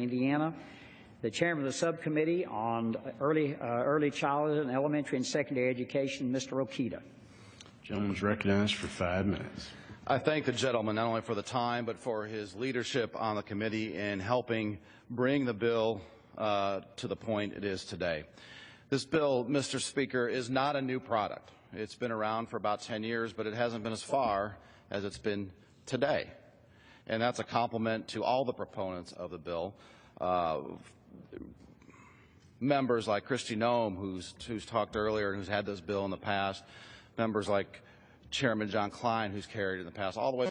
Indiana. The chairman of the subcommittee on early childhood and elementary and secondary education, Mr. Rokita. Gentleman is recognized for 5 minutes. I thank the gentleman not only for the time, but for his leadership on the committee in helping bring the bill to the point it is today. This bill, Mr. Speaker, is not a new product. It's been around for about 10 years, but it hasn't been as far as it's been today. And that's a compliment to all the proponents of the bill. Members like Kristi Noem, who's talked earlier and who's had this bill in the past, members like Chairman John Klein, who's carried it in the past, all the way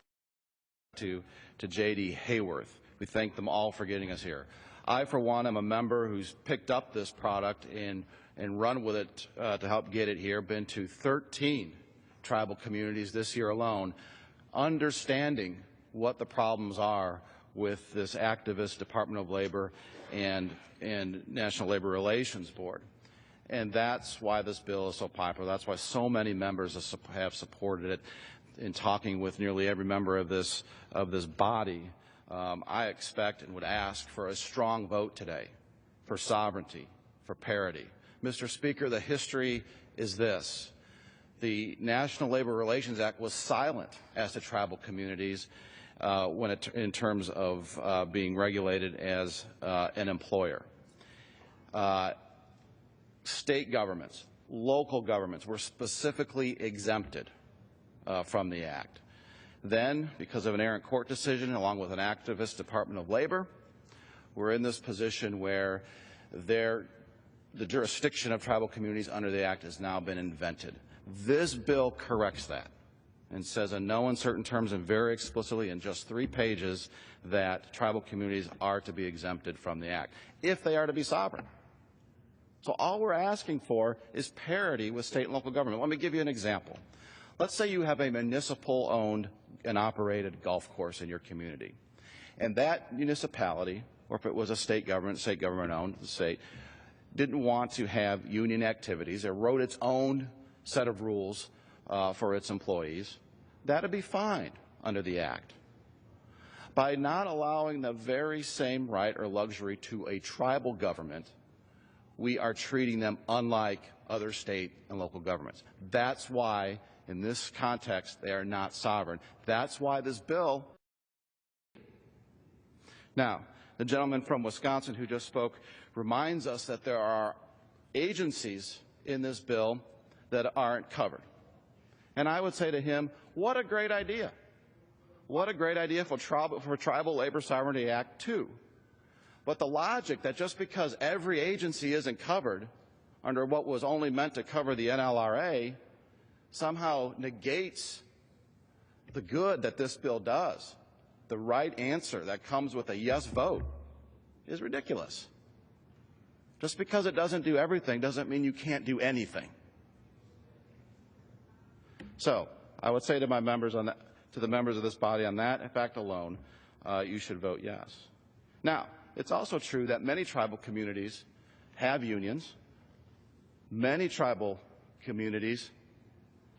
to J.D. Hayworth. We thank them all for getting us here. I, for one, am a member who's picked up this product and run with it to help get it here. Been to 13 tribal communities this year alone, understanding what the problems are with this activist Department of Labor and National Labor Relations Board. And that's why this bill is so popular. That's why so many members have supported it. In talking with nearly every member of this body, I expect and would ask for a strong vote today for sovereignty, for parity. Mr. Speaker, the history is this. The National Labor Relations Act was silent as to tribal communities in terms of being regulated as an employer. State governments, local governments were specifically exempted from the Act. Then, because of an errant court decision, along with an activist Department of Labor, we're in this position where the jurisdiction of tribal communities under the Act has now been invented. This bill corrects that and says in no uncertain terms and very explicitly in just 3 pages that tribal communities are to be exempted from the Act, if they are to be sovereign. So all we're asking for is parity with state and local government. Let me give you an example. Let's say you have a municipal-owned and operated golf course in your community, and that municipality, or if it was a state government-owned, the state, didn't want to have union activities or wrote its own set of rules for its employees. That would be fine under the Act. By not allowing the very same right or luxury to a tribal government, we are treating them unlike other state and local governments. That's why, in this context, they are not sovereign. That's why this bill. Now, the gentleman from Wisconsin who just spoke reminds us that there are agencies in this bill that aren't covered. And I would say to him, what a great idea. What a great idea for Tribal Labor Sovereignty Act 2. But the logic that just because every agency isn't covered under what was only meant to cover the NLRA somehow negates the good that this bill does. The right answer that comes with a yes vote is ridiculous. Just because it doesn't do everything doesn't mean you can't do anything. So I would say to my members on that, to the members of this body on that fact alone, you should vote yes. Now, it's also true that many tribal communities have unions. Many tribal communities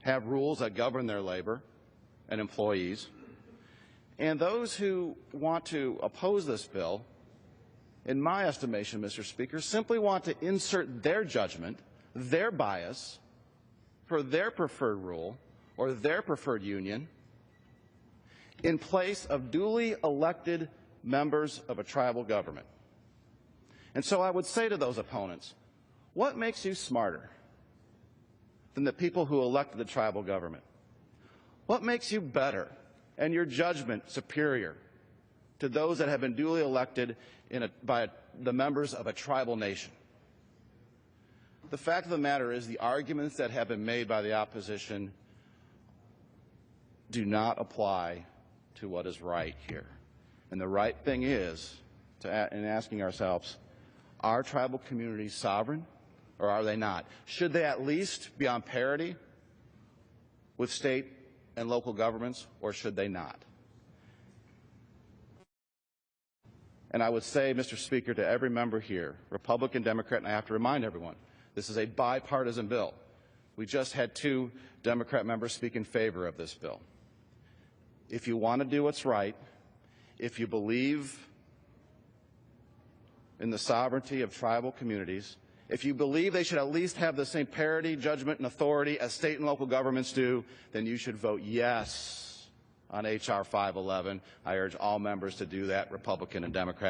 have rules that govern their labor and employees. And those who want to oppose this bill, in my estimation, Mr. Speaker, simply want to insert their judgment, their bias, for their preferred rule or their preferred union in place of duly elected members of a tribal government. And so I would say to those opponents, what makes you smarter than the people who elected the tribal government? What makes you better and your judgment superior to those that have been duly elected by the members of a tribal nation? The fact of the matter is the arguments that have been made by the opposition do not apply to what is right here. And the right thing is, in asking ourselves, are tribal communities sovereign or are they not? Should they at least be on parity with state and local governments, or should they not? And I would say, Mr. Speaker, to every member here, Republican, Democrat, and I have to remind everyone, this is a bipartisan bill. We just had 2 Democrat members speak in favor of this bill. If you want to do what's right, if you believe in the sovereignty of tribal communities, if you believe they should at least have the same parity, judgment, and authority as state and local governments do, then you should vote yes on H.R. 511. I urge all members to do that, Republican and Democrat.